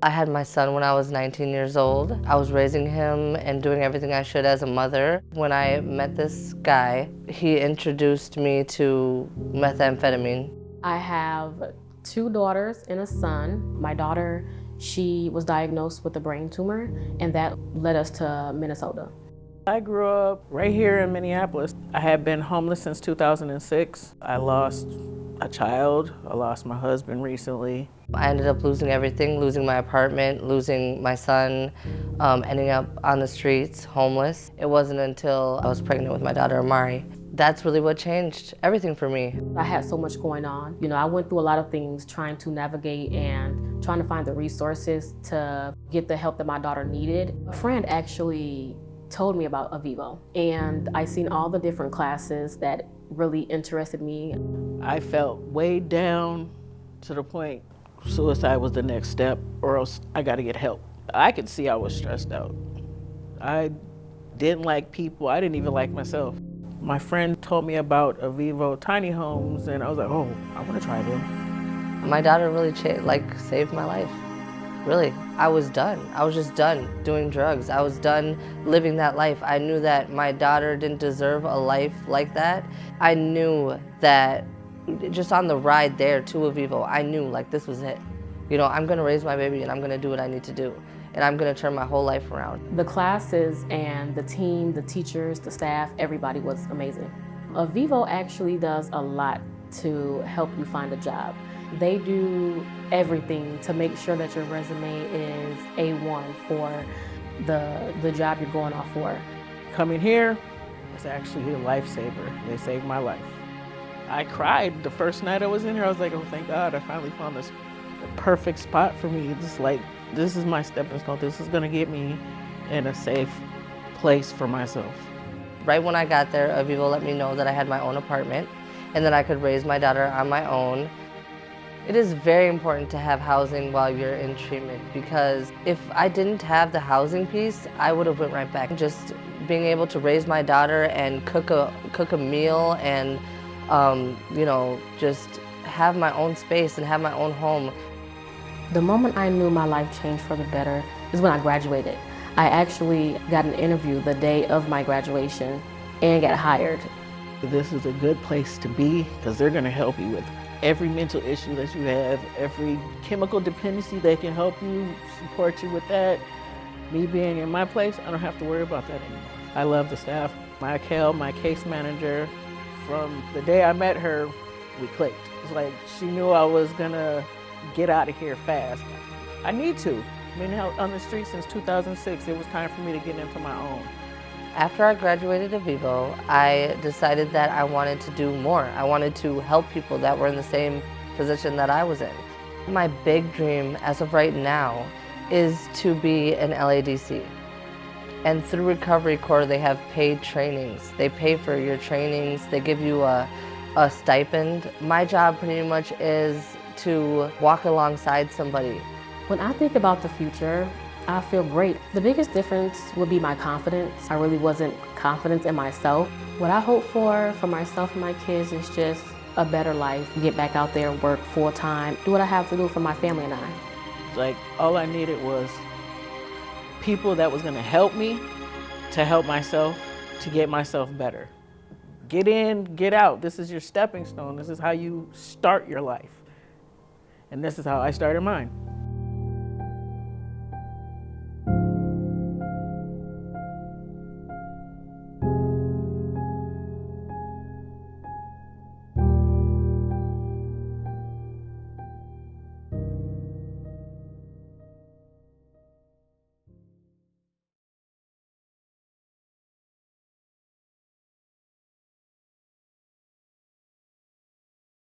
I had my son when I was 19 years old. I was raising him and doing everything I should as a mother. When I met this guy, he introduced me to methamphetamine. I have 2 daughters and a son. My daughter, she was diagnosed with a brain tumor, and that led us to Minnesota. I grew up right here in Minneapolis. I had been homeless since 2006. I lost a child. I lost my husband recently. I ended up losing everything, losing my apartment, losing my son, ending up on the streets, homeless. It wasn't until I was pregnant with my daughter, Amari. That's really what changed everything for me. I had so much going on. I went through a lot of things trying to navigate and trying to find the resources to get the help that my daughter needed. A friend actually told me about Avivo, and I seen all the different classes that really interested me. I felt weighed down to the point suicide was the next step, or else I got to get help. I could see I was stressed out. I didn't like people. I didn't even like myself. My friend told me about Avivo tiny homes, and I was like, oh, I want to try them. My daughter really saved my life. Really, I was done. I was just done doing drugs. I was done living that life. I knew that my daughter didn't deserve a life like that. I knew that just on the ride there to Avivo, I knew like this was it. I'm gonna raise my baby and I'm gonna do what I need to do. And I'm gonna turn my whole life around. The classes and the team, the teachers, the staff, everybody was amazing. Avivo actually does a lot to help you find a job. They do everything to make sure that your resume is A1 for the job you're going off for. Coming here was actually a lifesaver. They saved my life. I cried the first night I was in here. I was like, oh, thank God, I finally found this perfect spot for me. Just like, this is my stepping stone. This is gonna get me in a safe place for myself. Right when I got there, Avivo let me know that I had my own apartment and that I could raise my daughter on my own. It is very important to have housing while you're in treatment, because if I didn't have the housing piece, I would have went right back. Just being able to raise my daughter and cook a meal and just have my own space and have my own home. The moment I knew my life changed for the better is when I graduated. I actually got an interview the day of my graduation and got hired. This is a good place to be because they're gonna help you with every mental issue that you have, every chemical dependency. They can help you, support you with that. Me being in my place, I don't have to worry about that anymore. I love the staff. My case manager, from the day I met her, we clicked. It's like she knew I was gonna get out of here fast. I need to. I've been out on the street since 2006. It was time for me to get into my own. After I graduated Avivo, I decided that I wanted to do more. I wanted to help people that were in the same position that I was in. My big dream as of right now is to be an LADC. And through Recovery Corps, they have paid trainings. They pay for your trainings. They give you a stipend. My job pretty much is to walk alongside somebody. When I think about the future, I feel great. The biggest difference would be my confidence. I really wasn't confident in myself. What I hope for myself and my kids is just a better life. Get back out there, work full time, do what I have to do for my family and I. Like, all I needed was people that was gonna help me to help myself, to get myself better. Get in, get out. This is your stepping stone. This is how you start your life. And this is how I started mine.